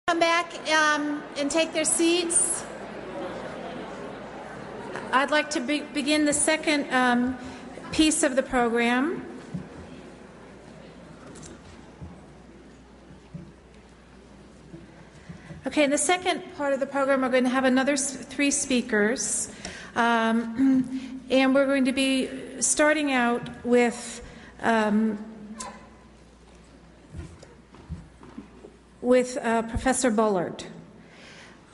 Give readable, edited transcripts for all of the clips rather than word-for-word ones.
Come back and take their seats. I'd like to begin the second piece of the program. Okay, in the second part of the program, we're going to have another three speakers. And we're going to be starting out with Professor Bullard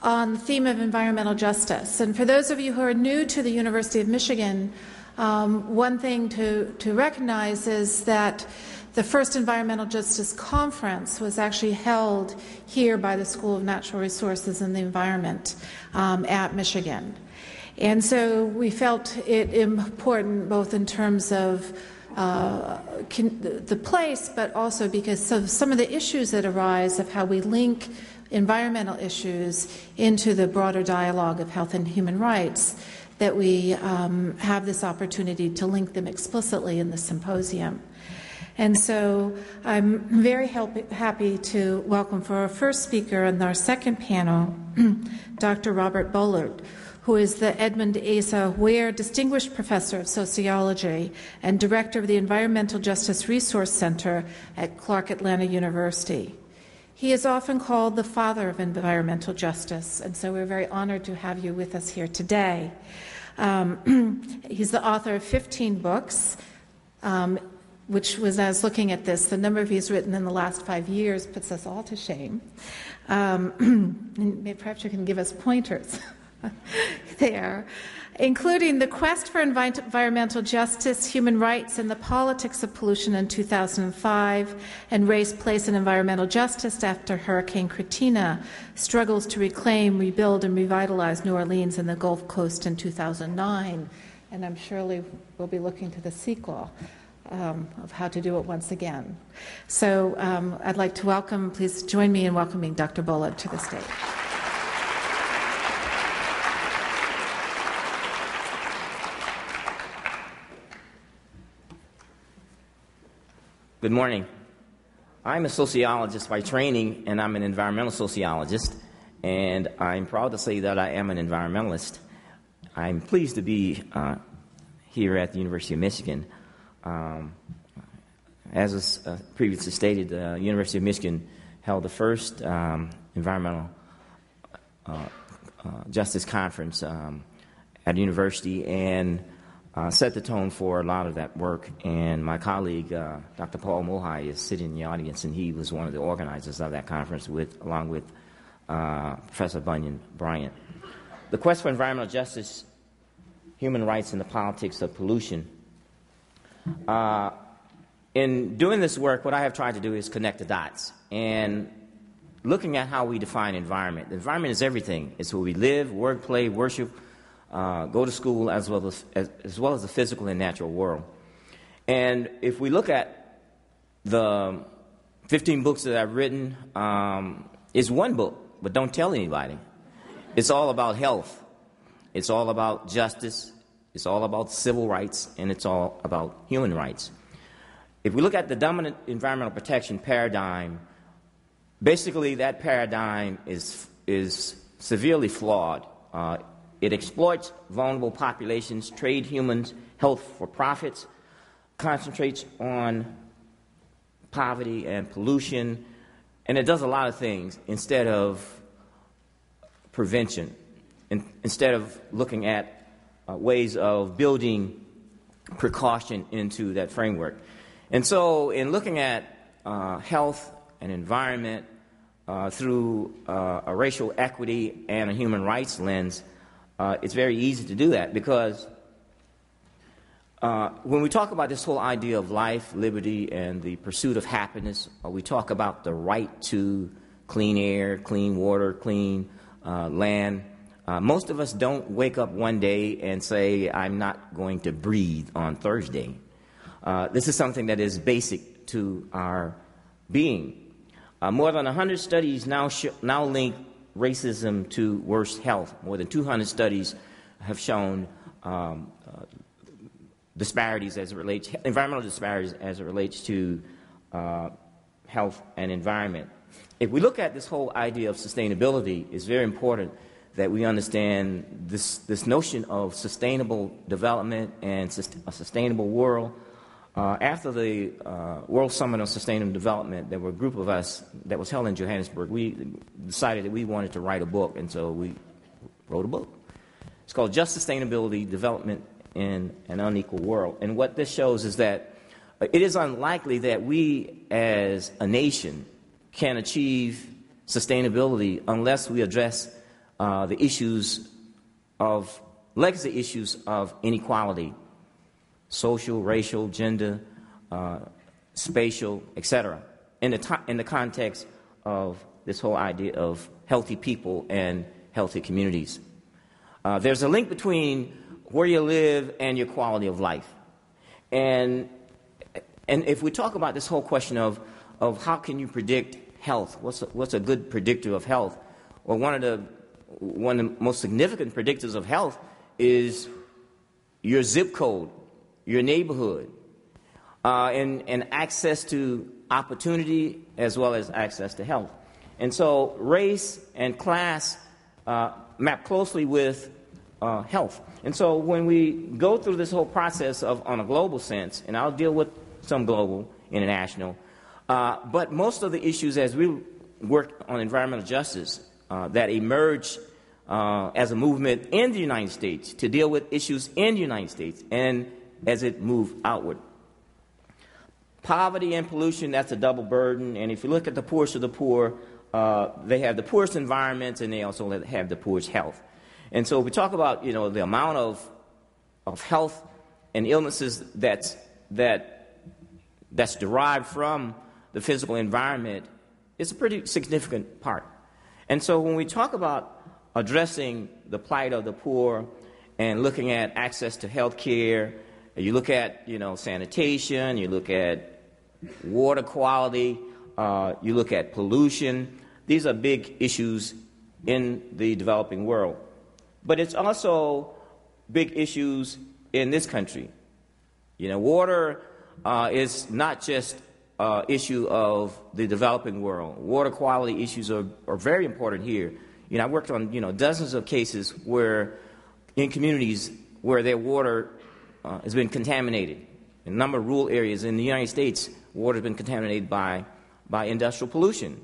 on the theme of environmental justice. And for those of you who are new to the University of Michigan, one thing to recognize is that the first Environmental Justice Conference was actually held here by the School of Natural Resources and the Environment at Michigan. And so we felt it important both in terms of the place, but also because of some of the issues that arise of how we link environmental issues into the broader dialogue of health and human rights, that we have this opportunity to link them explicitly in the symposium. And so I'm very happy to welcome for our first speaker in our second panel, Dr. Robert Bullard, who is the Edmund Asa Ware Distinguished Professor of Sociology and Director of the Environmental Justice Resource Center at Clark Atlanta University. He is often called the father of environmental justice, and so we're very honored to have you with us here today. He's the author of 15 books, which was, I was looking at this, the number he's written in the last 5 years puts us all to shame. And perhaps you can give us pointers there, including The Quest for Environmental Justice, Human Rights, and the Politics of Pollution in 2005, and Race, Place, and Environmental Justice after Hurricane Katrina, Struggles to Reclaim, Rebuild, and Revitalize New Orleans and the Gulf Coast in 2009. And I'm surely we'll be looking to the sequel of how to do it once again. So I'd like to welcome, please join me in welcoming Dr. Bullard to the stage. Good morning. I'm a sociologist by training, and I'm an environmental sociologist, and I'm proud to say that I am an environmentalist. I'm pleased to be here at the University of Michigan. As was previously stated, the University of Michigan held the first environmental justice conference at the university, and set the tone for a lot of that work. And my colleague, Dr. Paul Mohai, is sitting in the audience, and he was one of the organizers of that conference, along with Professor Bunyan Bryant. The Quest for Environmental Justice, Human Rights, and the Politics of Pollution. In doing this work, what I have tried to do is connect the dots. And looking at how we define environment. The environment is everything. It's where we live, work, play, worship, go to school, as well as the physical and natural world. And if we look at the 15 books that I've written, it's one book, but don't tell anybody. It's all about health. It's all about justice. It's all about civil rights, and it's all about human rights. If we look at the dominant environmental protection paradigm, basically that paradigm is severely flawed. It exploits vulnerable populations, trade humans, health for profits, concentrates on poverty and pollution, and it does a lot of things instead of prevention, instead of looking at ways of building precaution into that framework. And so in looking at health and environment through a racial equity and a human rights lens, it's very easy to do that, because when we talk about this whole idea of life, liberty, and the pursuit of happiness, we talk about the right to clean air, clean water, clean land. Most of us don't wake up one day and say, I'm not going to breathe on Thursday. This is something that is basic to our being. More than 100 studies now link racism to worse health. More than 200 studies have shown disparities as it relates, environmental disparities as it relates to health and environment. if we look at this whole idea of sustainability, it's very important that we understand this notion of sustainable development and a sustainable world. After the World Summit on Sustainable Development, there were a group of us that was held in Johannesburg. We decided that we wanted to write a book, and so we wrote a book. It's called Just Sustainability, Development in an Unequal World. And what this shows is that it is unlikely that we as a nation can achieve sustainability unless we address the issues of legacy issues of inequality, social, racial, gender, spatial, etc., in the context of this whole idea of healthy people and healthy communities. There's a link between where you live and your quality of life. And if we talk about this whole question of how can you predict health, what's a good predictor of health? Well, one of the most significant predictors of health is your zip code, your neighborhood, and access to opportunity as well as access to health. And so race and class map closely with health. And so when we go through this whole process on a global sense, and I'll deal with some global, international, but most of the issues as we work on environmental justice that emerge as a movement in the United States to deal with issues in the United States and as it moved outward. Poverty and pollution, that's a double burden. And if you look at the poorest of the poor, they have the poorest environments and they also have the poorest health. And so we talk about, the amount of health and illnesses that's derived from the physical environment. It's a pretty significant part. And so when we talk about addressing the plight of the poor and looking at access to health care, you look at, sanitation, you look at water quality, you look at pollution. These are big issues in the developing world. But it's also big issues in this country. Water is not just an issue of the developing world. Water quality issues are very important here. I worked on, dozens of cases where in communities where their water has been contaminated. In a number of rural areas in the United States, water has been contaminated by industrial pollution.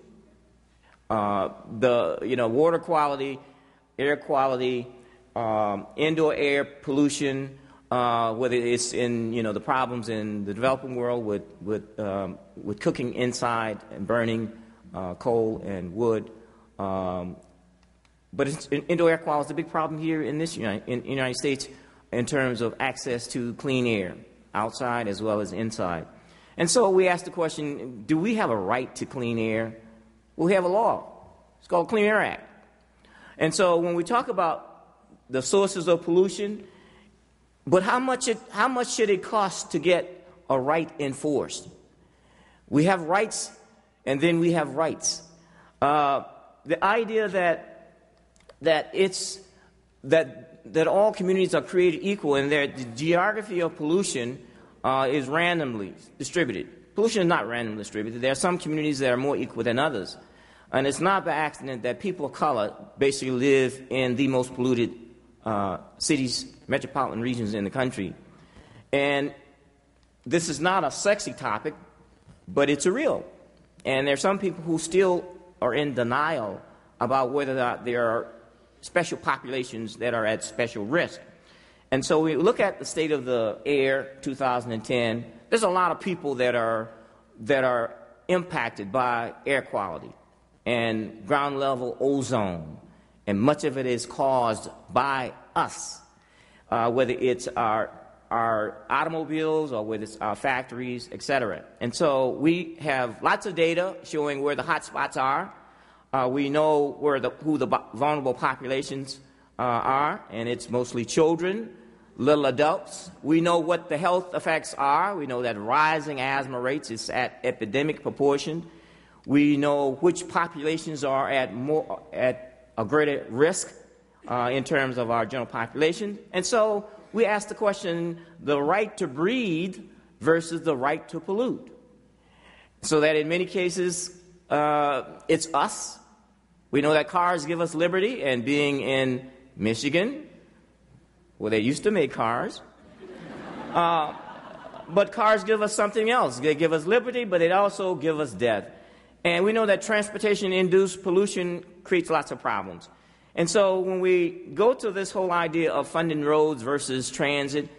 Water quality, air quality, indoor air pollution, whether it's in the problems in the developing world with cooking inside and burning coal and wood, but indoor air quality is a big problem here in the United States in terms of access to clean air outside as well as inside. And so we ask the question: do we have a right to clean air? Well, we have a law. It's called Clean Air Act. And so when we talk about the sources of pollution, but how much should it cost to get a right enforced? We have rights, and then we have rights. The idea that all communities are created equal and that the geography of pollution is randomly distributed. Pollution is not randomly distributed. There are some communities that are more equal than others. And it's not by accident that people of color basically live in the most polluted cities, metropolitan regions in the country. And this is not a sexy topic, but it's real. And there are some people who still are in denial about whether or not there are special populations that are at special risk. And so we look at the state of the air 2010. There's a lot of people that are impacted by air quality and ground level ozone, and much of it is caused by us, whether it's our automobiles or whether it's our factories, etc. And so we have lots of data showing where the hot spots are. We know who the vulnerable populations are, and it's mostly children, little adults. We know what the health effects are. We know that rising asthma rates is at epidemic proportion. We know which populations are at a greater risk in terms of our general population. And so we ask the question, the right to breathe versus the right to pollute. So that in many cases, it's us. We know that cars give us liberty, and being in Michigan, where they used to make cars, but cars give us something else. They give us liberty, but they also give us death. And we know that transportation-induced pollution creates lots of problems. And so when we go to this whole idea of funding roads versus transit,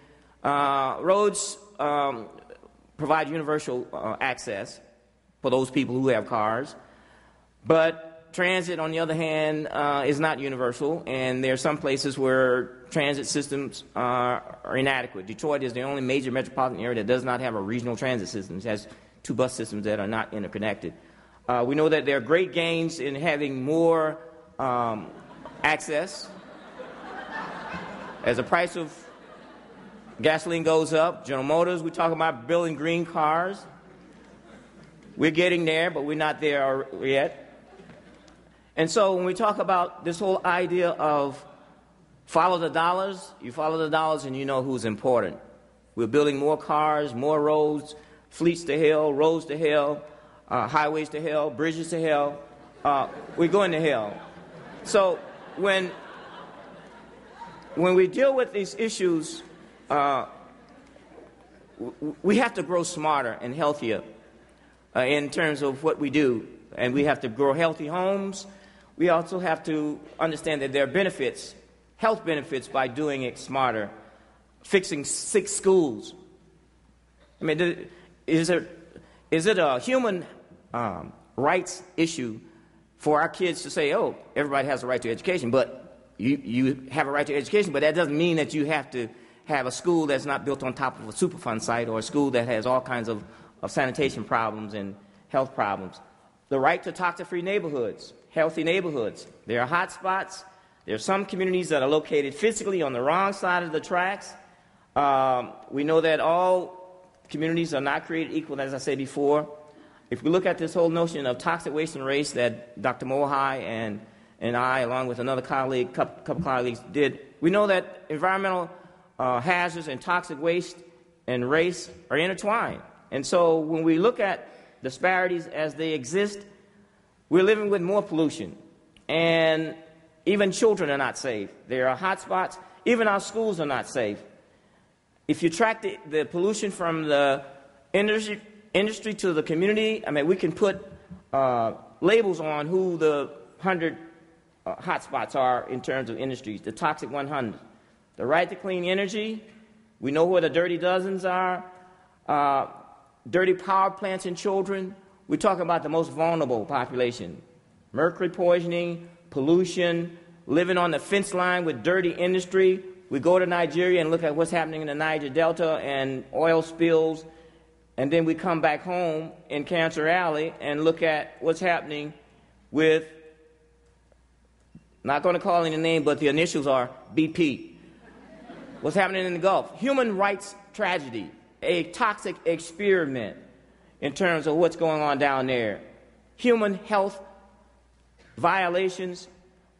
roads provide universal access for those people who have cars, but transit, on the other hand, is not universal, and there are some places where transit systems are inadequate. Detroit is the only major metropolitan area that does not have a regional transit system. It has 2 bus systems that are not interconnected. We know that there are great gains in having more access. As the price of gasoline goes up, General Motors, we talk about building green cars. We're getting there, but we're not there yet. And so when we talk about this whole idea of follow the dollars, you follow the dollars and you know who's important. We're building more cars, more roads, fleets to hell, roads to hell, highways to hell, bridges to hell. We're going to hell. So when we deal with these issues, we have to grow smarter and healthier in terms of what we do. And we have to grow healthy homes. We also have to understand that there are benefits, health benefits, by doing it smarter. Fixing 6 schools. I mean, is it a human rights issue for our kids to say, oh, everybody has a right to education, but you have a right to education, but that doesn't mean that you have to have a school that's not built on top of a Superfund site, or a school that has all kinds of sanitation problems and health problems. The right to toxic-free neighborhoods, healthy neighborhoods. There are hot spots. There are some communities that are located physically on the wrong side of the tracks. We know that all communities are not created equal, as I said before. If we look at this whole notion of toxic waste and race that Dr. Mohai and I, along with another colleague, couple colleagues, did, we know that environmental hazards and toxic waste and race are intertwined. And so when we look at disparities as they exist, we're living with more pollution. And even children are not safe. There are hot spots. Even our schools are not safe. If you track the pollution from the industry to the community, I mean, we can put labels on who the 100 hot spots are in terms of industries. The toxic 100. The right to clean energy. We know where the dirty dozens are. Dirty power plants and children. We're talking about the most vulnerable population. Mercury poisoning, pollution, living on the fence line with dirty industry. We go to Nigeria and look at what's happening in the Niger Delta and oil spills, and then we come back home in Cancer Alley and look at what's happening with, not going to call any name, but the initials are BP. What's happening in the Gulf? Human rights tragedy, a toxic experiment in terms of what's going on down there. Human health violations,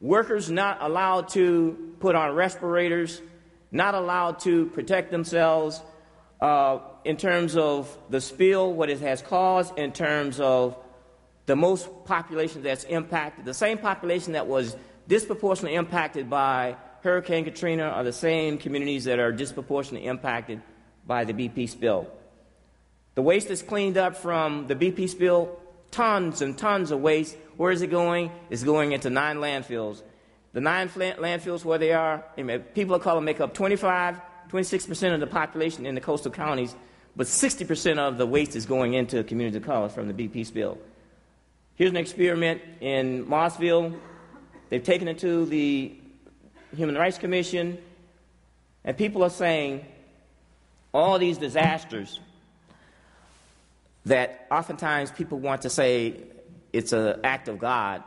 workers not allowed to put on respirators, not allowed to protect themselves in terms of the spill, what it has caused, in terms of the most population that's impacted. The same population that was disproportionately impacted by Hurricane Katrina are the same communities that are disproportionately impacted by the BP spill. The waste is cleaned up from the BP spill, tons and tons of waste. Where is it going? It's going into 9 landfills. The 9 landfills where they are, people of color make up 26% of the population in the coastal counties, but 60% of the waste is going into communities of color from the BP spill. Here's an experiment in Mossville. They've taken it to the Human Rights Commission, and people are saying all these disasters that oftentimes people want to say it's an act of God.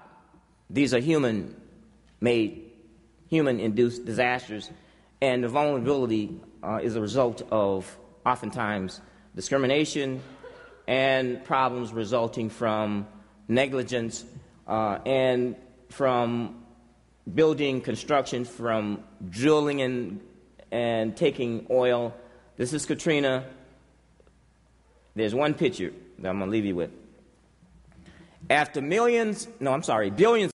These are human-made, human-induced disasters, and the vulnerability is a result of oftentimes discrimination and problems resulting from negligence and from building construction, from drilling and taking oil. This is Katrina. There's one picture that I'm going to leave you with. After billions